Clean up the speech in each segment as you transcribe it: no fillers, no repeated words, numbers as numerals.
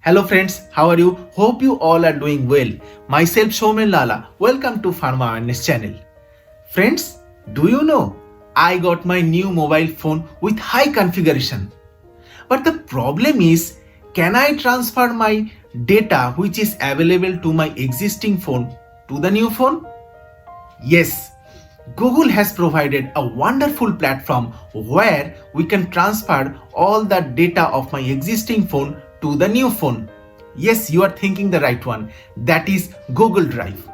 Hello friends, how are you? Hope you all are doing well. Myself souman Lala. Welcome to Pharma Awareness channel. Friends, do you know I got my new mobile phone with high configuration. But the problem is, can I transfer my data which is available to my existing phone to the new phone? Yes, Google has provided a wonderful platform where we can transfer all the data of my existing phone to the new phone. Yes, you are thinking the right one. That is Google Drive.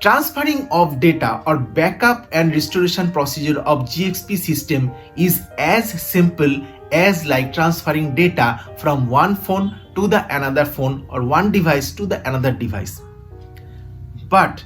Transferring of data or backup and restoration procedure of GXP system is as simple as like transferring data from one phone to the another phone or one device to the another device. But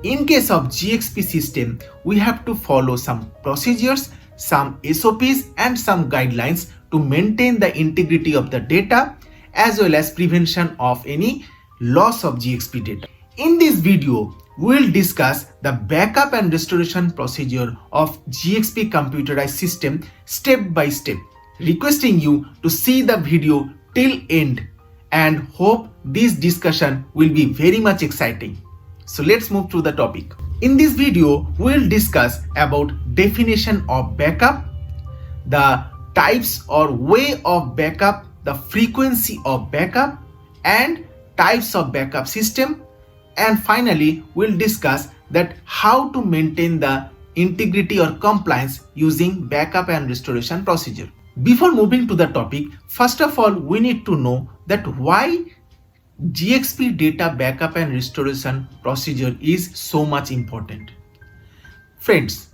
in case of GXP system, we have to follow some procedures, some SOPs and some guidelines to maintain the integrity of the data as well as prevention of any loss of GXP data. In this video, we will discuss the backup and restoration procedure of GXP computerized system step by step, requesting you to see the video till end and hope this discussion will be very much exciting. So let's move to the topic. In this video, we will discuss about definition of backup, the types or way of backup, the frequency of backup and types of backup system, and finally we'll discuss that how to maintain the integrity or compliance using backup and restoration procedure. Before moving to the topic, first of all we need to know that why GXP data backup and restoration procedure is so much important. Friends,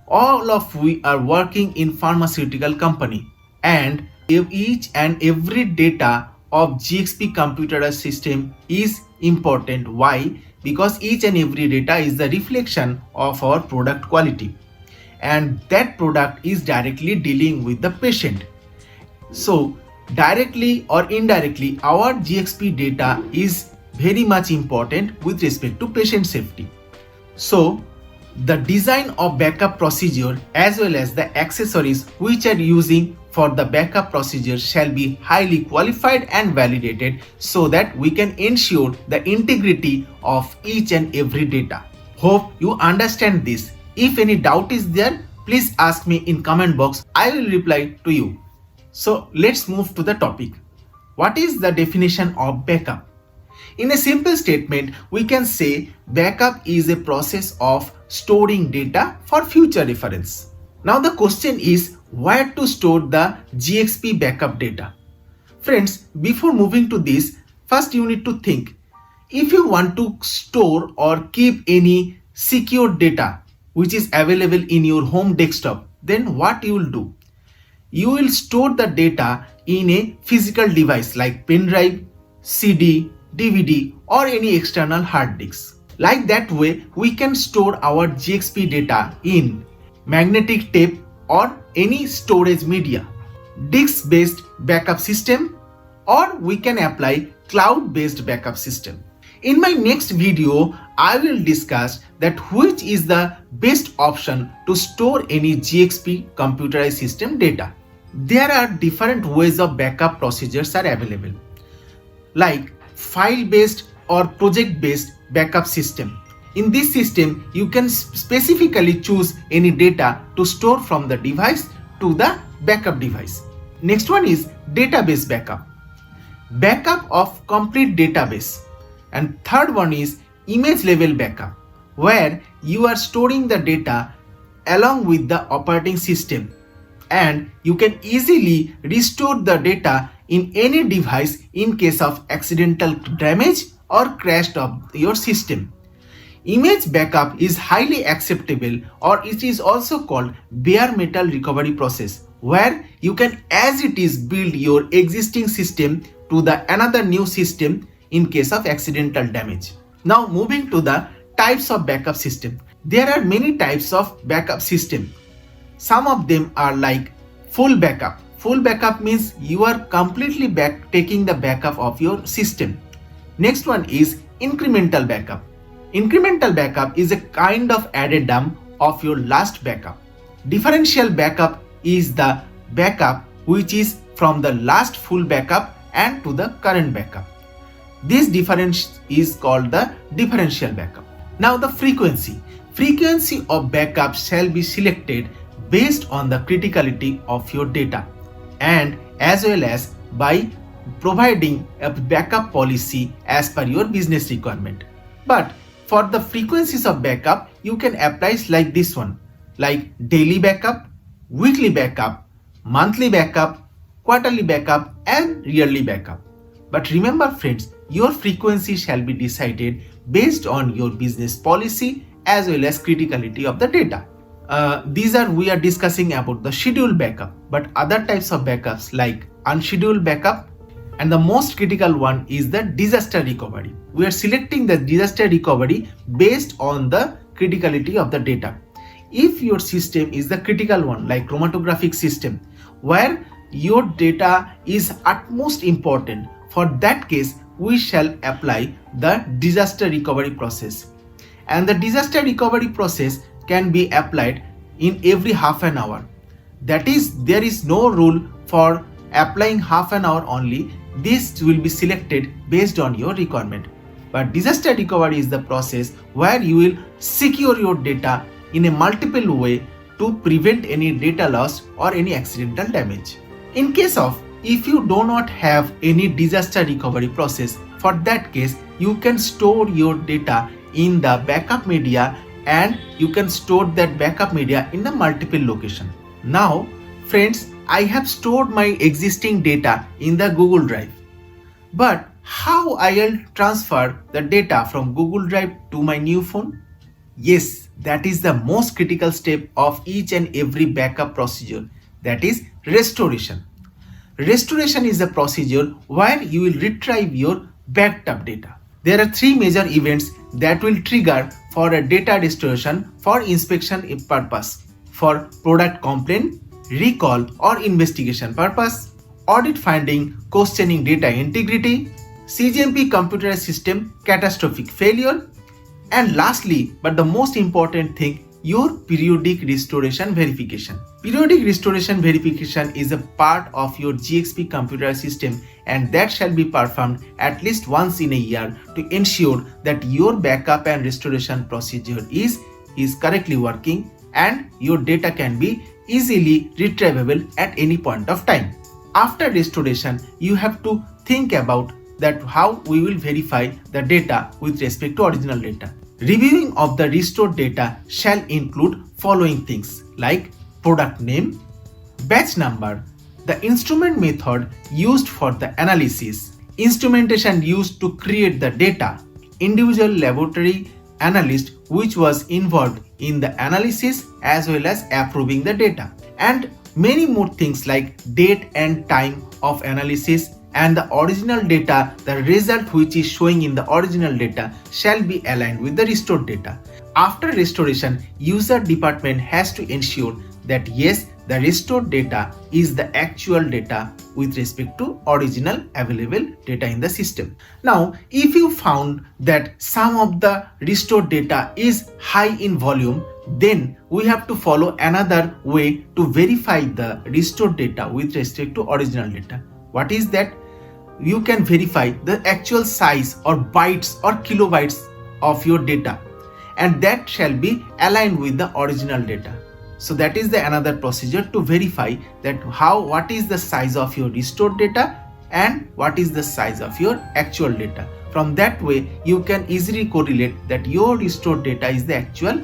all of we are working in pharmaceutical company and each and every data of GXP computerized system is important. Why? Because each and every data is the reflection of our product quality and that product is directly dealing with the patient. So directly or indirectly our GXP data is very much important with respect to patient safety. So the design of backup procedure as well as the accessories which are using for the backup procedure shall be highly qualified and validated so that we can ensure the integrity of each and every data. Hope you understand this. If any doubt is there, please ask me in comment box. I will reply to you. So let's move to the topic. What is the definition of backup? In a simple statement, we can say backup is a process of storing data for future reference. Now the question is where to store the GXP backup data. Friends, before moving to this, first you need to think. If you want to store or keep any secure data which is available in your home desktop, then what you will do? You will store the data in a physical device like pen drive, CD, DVD or any external hard disk. Like that way, we can store our GXP data in magnetic tape or any storage media, disk-based backup system, or we can apply cloud-based backup system. In my next video, I will discuss that which is the best option to store any GXP computerized system data. There are different ways of backup procedures are available, like file-based or project-based backup system. In this system, you can specifically choose any data to store from the device to the backup device. Next one is database backup. Backup of complete database. And third one is image level backup, where you are storing the data along with the operating system and you can easily restore the data in any device in case of accidental damage or crash of your system. Image backup is highly acceptable, or it is also called bare metal recovery process, where you can as it is build your existing system to the another new system in case of accidental damage. Now moving to the types of backup system. There are many types of backup system. Some of them are like full backup. Full backup means you are completely taking the backup of your system. Next one is incremental backup. Incremental backup is a kind of addendum of your last backup. Differential backup is the backup which is from the last full backup and to the current backup. This difference is called the differential backup. Now the frequency. Frequency of backup shall be selected based on the criticality of your data and as well as by providing a backup policy as per your business requirement. But for the frequencies of backup, you can apply like this one, like daily backup, weekly backup, monthly backup, quarterly backup and yearly backup. But remember friends, your frequency shall be decided based on your business policy as well as criticality of the data. We are discussing about the scheduled backup, but other types of backups like unscheduled backup, and the most critical one is the disaster recovery. We are selecting the disaster recovery based on the criticality of the data. If your system is the critical one like chromatographic system where your data is utmost important, for that case we shall apply the disaster recovery process. And the disaster recovery process can be applied in every half an hour. That is, there is no rule for applying half an hour only. This will be selected based on your requirement. But disaster recovery is the process where you will secure your data in a multiple way to prevent any data loss or any accidental damage. In case of if you do not have any disaster recovery process, for that case you can store your data in the backup media and you can store that backup media in a multiple location. Now friends, I have stored my existing data in the Google Drive. But how I'll transfer the data from Google Drive to my new phone? Yes, that is the most critical step of each and every backup procedure, that is restoration. Restoration is a procedure where you will retrieve your backed up data. There are three major events that will trigger for a data restoration for inspection purpose: for product complaint, recall or investigation purpose, audit finding questioning data integrity, CGMP computerized system catastrophic failure, and lastly but the most important thing, your periodic restoration verification. Periodic restoration verification is a part of your GXP computerized system and that shall be performed at least once in a year to ensure that your backup and restoration procedure is correctly working and your data can be easily retrievable at any point of time. After restoration, you have to think about that how we will verify the data with respect to original data. Reviewing of the restored data shall include following things like product name, batch number, the instrument method used for the analysis, instrumentation used to create the data, individual laboratory analyst which was involved in the analysis as well as approving the data, and many more things like date and time of analysis and the original data. The result which is showing in the original data shall be aligned with the restored data. After restoration, user department has to ensure that yes, the restored data is the actual data with respect to original available data in the system. Now, if you found that some of the restored data is high in volume, then we have to follow another way to verify the restored data with respect to original data. What is that? You can verify the actual size or bytes or kilobytes of your data, and that shall be aligned with the original data. So that is the another procedure to verify that what is the size of your restored data and what is the size of your actual data. From that way you can easily correlate that your restored data is the actual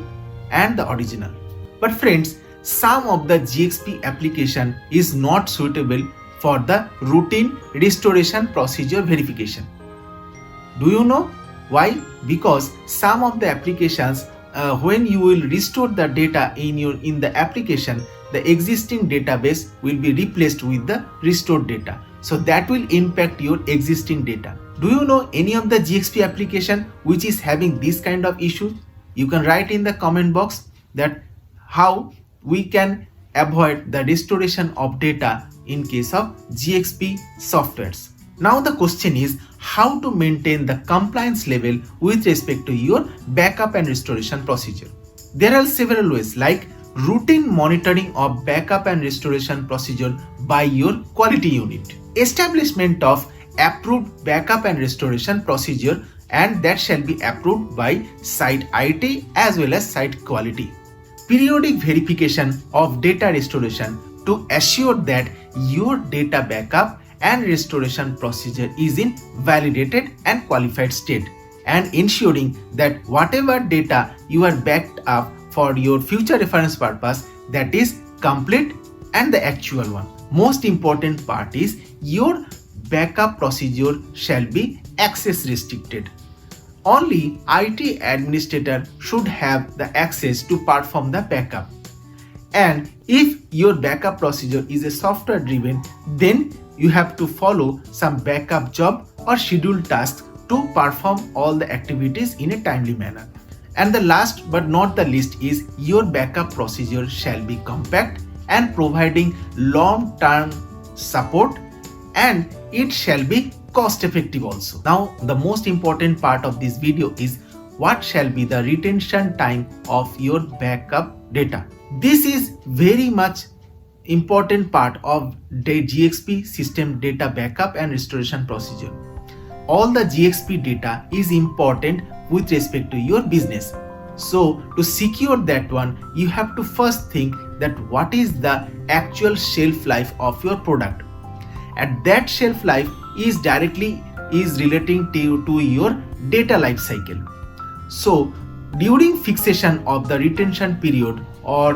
and the original. But friends, some of the GXP application is not suitable for the routine restoration procedure verification. Do you know why? Because some of the applications when you will restore the data in the application, the existing database will be replaced with the restored data. So that will impact your existing data. Do you know any of the GXP application which is having this kind of issue? You can write in the comment box that how we can avoid the restoration of data in case of GXP softwares. Now the question is how to maintain the compliance level with respect to your backup and restoration procedure. There are several ways like routine monitoring of backup and restoration procedure by your quality unit, establishment of approved backup and restoration procedure, and that shall be approved by site IT as well as site quality. Periodic verification of data restoration to assure that your data backup and restoration procedure is in validated and qualified state, and ensuring that whatever data you are backed up for your future reference purpose, that is complete and the actual one. Most important part is your backup procedure shall be access restricted. Only IT administrator should have the access to perform the backup. And if your backup procedure is a software driven, then you have to follow some backup job or scheduled tasks to perform all the activities in a timely manner. And the last but not the least is your backup procedure shall be compact and providing long-term support, and it shall be cost effective also. Now the most important part of this video is what shall be the retention time of your backup data. This is very much important part of the GXP system data backup and restoration procedure. All the GXP data is important with respect to your business. So to secure that one, you have to first think that what is the actual shelf life of your product, and that shelf life is directly relating to your data life cycle. So during fixation of the retention period or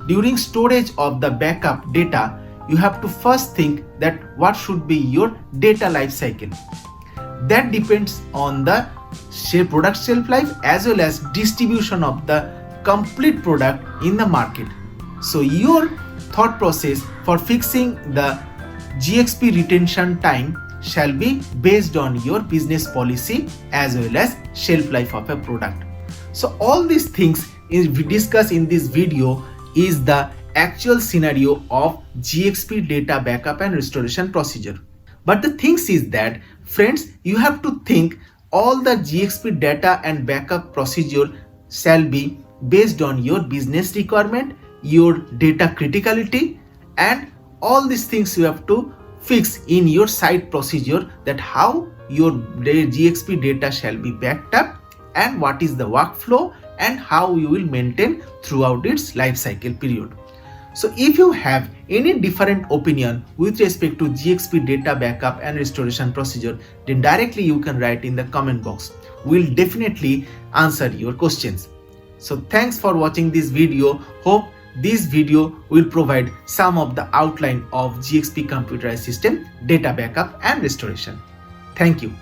during storage of the backup data, you have to first think that what should be your data life cycle. That depends on the product shelf life as well as distribution of the complete product in the market. So your thought process for fixing the GXP retention time shall be based on your business policy as well as shelf life of a product. So all these things we discuss in this video is the actual scenario of GXP data backup and restoration procedure. But the things is that, friends, you have to think all the GXP data and backup procedure shall be based on your business requirement, your data criticality, and all these things you have to fix in your site procedure, that how your GXP data shall be backed up and what is the workflow and how you will maintain throughout its life cycle period. So if you have any different opinion with respect to GXP data backup and restoration procedure, then directly you can write in the comment box. We'll definitely answer your questions. So thanks for watching this video. Hope this video will provide some of the outline of GXP computerized system data backup and restoration. Thank you.